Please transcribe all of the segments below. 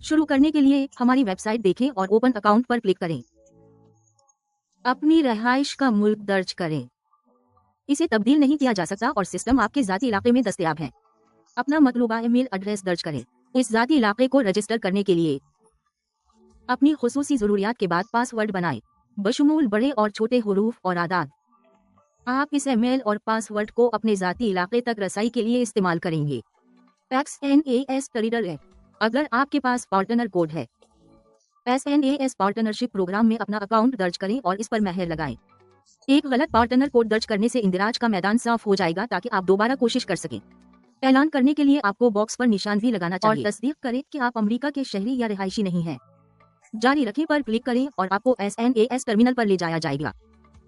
शुरू करने के लिए हमारी वेबसाइट देखें और ओपन अकाउंट पर क्लिक करें। अपनी रिहाइश का मुल्क दर्ज करें। इसे तब्दील नहीं किया जा सकता और सिस्टम आपके ज़ाती इलाके में दस्तयाब है। अपना मतलूबा ईमेल एड्रेस दर्ज करें। इस ज़ाती इलाके को रजिस्टर करने के लिए अपनी खुसूसी ज़रूरियात के बाद पासवर्ड बनाएं, बशमूल बड़े और छोटे हुरूफ और आदाद। आप इस ईमेल और पासवर्ड को अपने ज़ाती इलाके तक रसाई के लिए इस्तेमाल करेंगे। SNAS reader app. अगर आपके पास पार्टनर कोड है, SNAS पार्टनरशिप प्रोग्राम में अपना अकाउंट दर्ज करें और इस पर मेहर लगाएं। एक गलत पार्टनर कोड दर्ज करने से इंदिराज का मैदान साफ हो जाएगा ताकि आप दोबारा कोशिश कर सकें। ऐलान करने के लिए आपको बॉक्स पर निशान भी लगाना चाहिए और तस्दीक करें कि आप अमेरिका के शहरी या रिहायशी नहीं हैं। जारी रखें पर क्लिक करें और आपको SNAS टर्मिनल पर ले जाया जाएगा।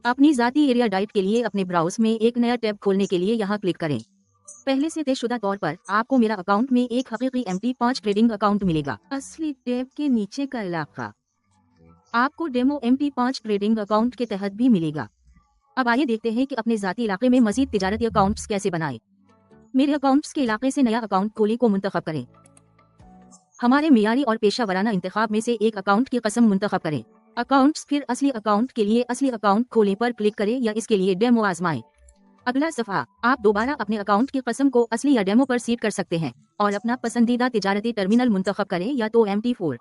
अपनी ज़ाती एरिया डाइट के लिए अपने ब्राउज़र में एक नया टैब खोलने के लिए यहाँ क्लिक करें। पहले से तयशुदा तौर पर आपको मेरा अकाउंट में एक हकीकी MT5 ट्रेडिंग अकाउंट मिलेगा। असली टैब के नीचे का इलाका आपको डेमो MT5 ट्रेडिंग अकाउंट के तहत भी मिलेगा। अब आइए देखते हैं कि अपने ज़ाती इलाके में मज़ीद तिजारती अकाउंट्स कैसे बनाएं। मेरे अकाउंट्स के इलाके से नया अकाउंट खोले को मुंतखब करें। हमारे मियारी और पेशा वराना इंतखाब में से एक अकाउंट की कसम मुंतखब करें। अकाउंट्स फिर असली अकाउंट के लिए असली अकाउंट खोले पर क्लिक करें या इसके लिए डेमो आजमाएं। अगला सफ़ा, आप दोबारा अपने अकाउंट की कसम को असली या डेमो पर सेट कर सकते हैं और अपना पसंदीदा तिजारती टर्मिनल मुंतखब करें, या तो MT4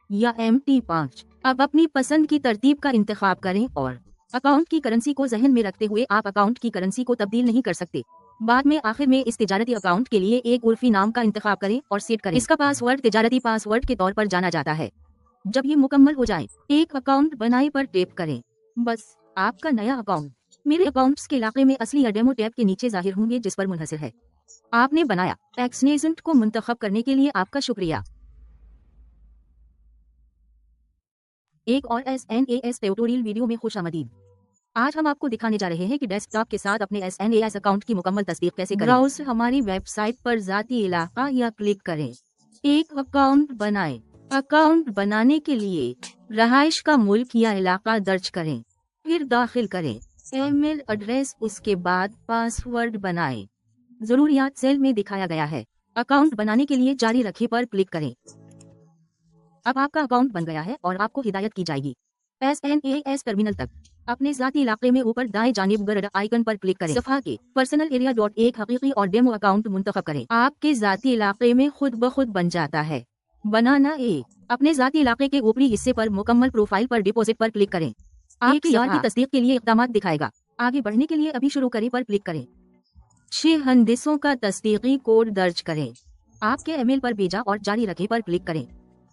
या MT5। अब अपनी पसंद की तरतीब का इंतखाब करें और अकाउंट की करेंसी को जहन में रखते हुए आप अकाउंट की करेंसी को तब्दील नहीं कर सकते। बाद में आखिर में इस तिजारती अकाउंट के लिए एक उर्फी नाम का इंतखाब करें और सेट करें। इसका पासवर्ड तिजारती पासवर्ड के तौर पर जाना जाता है। जब ये मुकम्मल हो जाए, एक अकाउंट बनाए पर टैप करें। बस आपका नया अकाउंट मेरे अकाउंट्स के इलाके में असली या डेमो टैब के नीचे जाहिर होंगे जिस पर मुनहसर है। आपने बनाया। एक्सनेजेंट को मुंतखब करने के लिए आपका शुक्रिया। एक और SNAS ट्यूटोरियल वीडियो में खुशामदीद। आज हम आपको दिखाने जा रहे हैं कि डेस्कटॉप के साथ अपने SNAS अकाउंट की मुकम्मल तस्दीक कैसे करें। ब्राउज हमारी वेबसाइट पर ज़ाती इलाका या क्लिक करें। एक अकाउंट बनाएं। अकाउंट बनाने के लिए रहाइश का मुल्क या इलाका दर्ज करें, फिर दाखिल करें ईमेल एड्रेस, उसके बाद पासवर्ड बनाएं। ज़रूरियात सेल में दिखाया गया है। अकाउंट बनाने के लिए जारी रखें पर क्लिक करें। अब आपका अकाउंट बन गया है और आपको हिदायत की जाएगी SNAS टर्मिनल तक। अपने ज़ाती इलाके में ऊपर दाएं जानिब गर्ड आइकन पर क्लिक करें। सफ़ा के पर्सनल एरिया डॉट एक हकीकी और डेमो अकाउंट मुंतखब करें। आपके ज़ाती इलाके में खुद ब खुद बन जाता है। बनाना अपने ज़ाती इलाके के ऊपरी हिस्से पर मुकम्मल प्रोफाइल पर डिपॉजिट पर क्लिक करें। आपके यार की तस्दीक के लिए इक़दामात दिखाएगा। आगे बढ़ने के लिए अभी शुरू करें पर क्लिक करें। 6 हंदिसों का तस्दीकी कोड दर्ज करें। आपके ईमेल पर भेजा और जारी रखें पर क्लिक करें।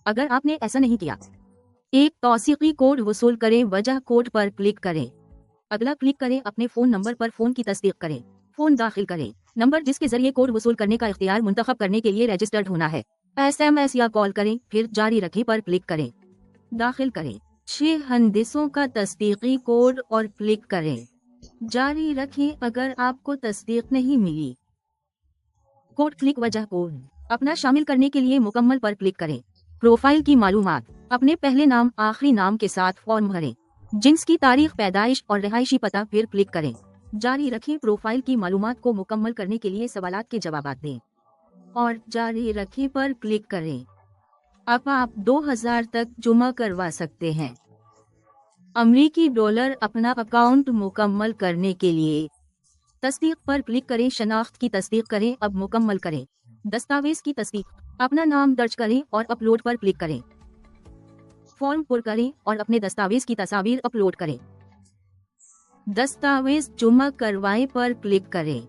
अगर आपने ऐसा नहीं किया, एक तौसीकी कोड वसूल करें, वजह कोड पर क्लिक करें। अगला क्लिक करें, अपने फ़ोन नंबर पर फ़ोन की तस्दीक करें। फ़ोन दाखिल करें, नंबर जिसके जरिए कोड वसूल करने का इख्तियार मुंतखब करने के लिए रजिस्टर्ड होना है। SMS या कॉल करें, फिर जारी रखें पर क्लिक करें। दाखिल करें 6 हंदिसों का तस्दीकी कोड और क्लिक करें। जारी रखें अगर आपको तस्दीक नहीं मिली। कोड क्लिक वजह कोड अपना शामिल करने के लिए मुकम्मल पर क्लिक करें। प्रोफाइल की मालूमात, अपने पहले नाम आखिरी नाम के साथ फॉर्म भरें। जिन्स की तारीख पैदाइश और रिहायशी पता, फिर क्लिक करें। जारी रखें। प्रोफाइल की मालूमात को मुकम्मल करने के लिए सवालात के जवाबात दें और जारी रखें पर क्लिक करें। अब आप 2000 तक जुमा करवा सकते हैं। अमरीकी डॉलर। अपना अकाउंट मुकम्मल करने के लिए तस्दीक पर क्लिक करें। शनाख्त की तस्दीक करें, अब मुकम्मल करें। दस्तावेज की तस्दीक, अपना नाम दर्ज करें और अपलोड पर क्लिक करें। फॉर्म पुर करें और अपने दस्तावेज की तस्वीर अपलोड करें। दस्तावेज जुमा करवाएं पर क्लिक करें।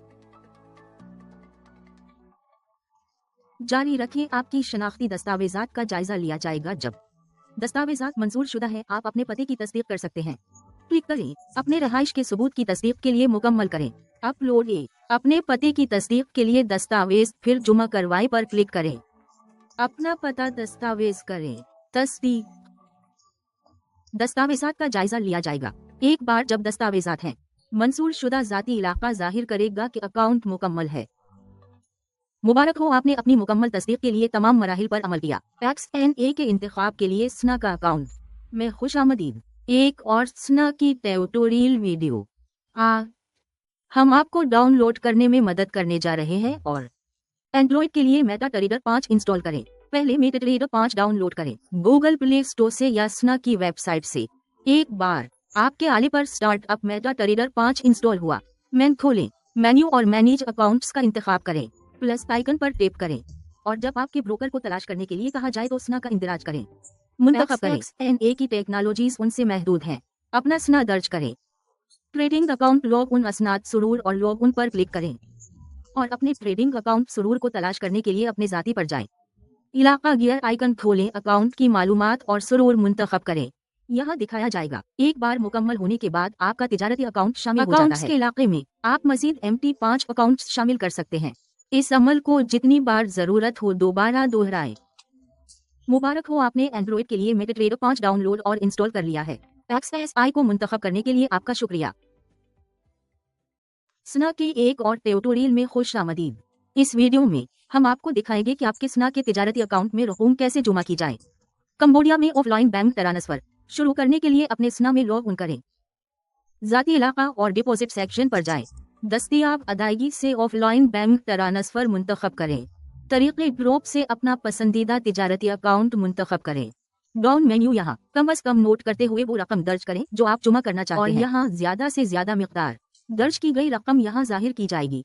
जारी रखें। आपकी शनाख्ती दस्तावेजात का जायजा लिया जाएगा। जब दस्तावेजात मंजूर शुदा है, आप अपने पते की तस्दीक कर सकते हैं। क्लिक करें। अपने रहाइश के सबूत की तस्दीक के लिए मुकम्मल करें। अपलोड अपने पते की तस्दीक के लिए दस्तावेज, फिर जुमा करवाएं पर क्लिक करें। अपना पता दस्तावेज करें। तस्दीक दस्तावेजात का जायजा लिया जाएगा। एक बार जब दस्तावेजात हैं मंजूर शुदा, ज़ाती इलाका जाहिर करेगा कि अकाउंट मुकम्मल है। मुबारक हो, आपने अपनी मुकम्मल तस्दीक के लिए तमाम मराहिल पर अमल किया। XNA के इंतखाब के लिए SNA का अकाउंट में खुशामदीद। एक और SNA की ट्यूटोरियल वीडियो हम आपको डाउनलोड करने में मदद करने जा रहे हैं और एंड्रॉइड के लिए मेटा रीडर 5 इंस्टॉल करें। पहले मेटाट्रेडर 5 डाउनलोड करें गूगल प्ले स्टोर से या स्ना की वेबसाइट से। एक बार आपके आले पर स्टार्टअप मेटाट्रेडर 5 इंस्टॉल हुआ, मेन खोलें, मेन्यू और मैनेज अकाउंट्स का इंतखाब करें, प्लस आइकन पर टैप करें और जब आपके ब्रोकर को तलाश करने के लिए कहा जाए तो स्ना का इंदिराज करें, मुंतखब करें। XNA की टेक्नोलॉजीज उनसे महदूद हैं, अपना स्ना दर्ज करें। ट्रेडिंग अकाउंट लॉग उन असनाद सुरूर और लॉग उन पर क्लिक करें और अपने ट्रेडिंग अकाउंट सुरूर को तलाश करने के लिए अपने जाती पर जाएं। इलाका गियर आइकन खोलें, अकाउंट की मालूमात और सुरूर मुंतखब करें। यहाँ दिखाया जाएगा। एक बार मुकम्मल होने के बाद आपका तिजारती अकाउंट शामिल हो जाता है। के इलाके में आप मजीद MT5 अकाउंट शामिल कर सकते हैं। इस अमल को जितनी बार जरूरत हो दोबारा दोहराएं। मुबारक हो, आपने एंड्रॉइड के लिए मेटाट्रेडर 5 डाउनलोड और इंस्टॉल कर लिया है। XSI को मुंतखब करने के लिए आपका शुक्रिया। स्ना की एक और ट्यूटोरियल में खुश आमदीद। इस वीडियो में हम आपको दिखाएंगे कि आपके स्ना के तिजारती अकाउंट में रकूम कैसे जमा की जाए। कंबोडिया में ऑफलाइन बैंक ट्रांसफर शुरू करने के लिए अपने स्ना में लॉग इन करें। जाती इलाका और डिपॉजिट सेक्शन पर जाएं। दस्तयाब अदायगी से ऑफलाइन बैंक ट्रांसफर मुंतखब करें। तरीके ग्रुप से अपना पसंदीदा तिजारती अकाउंट मुंतखब करें। डाउन मेन्यू यहाँ कम अज कम नोट करते हुए वो रकम दर्ज करें जो आप जमा करना चाहते हैं और यहाँ ज्यादा से ज्यादा मिकदार दर्ज की गई रकम यहाँ जाहिर की जाएगी।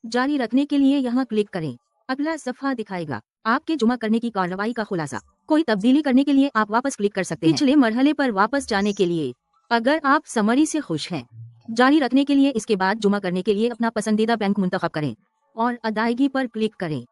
जारी रखने के लिए यहाँ क्लिक करें। अगला सफ़ा दिखाएगा आपके जमा करने की कार्रवाई का खुलासा। कोई तब्दीली करने के लिए आप वापस क्लिक कर सकते हैं। पिछले मरहले पर वापस जाने के लिए अगर आप समरी से खुश हैं, जारी रखने के लिए इसके बाद जमा करने के लिए अपना पसंदीदा बैंक मुंतखब करें और अदायगी पर क्लिक करें।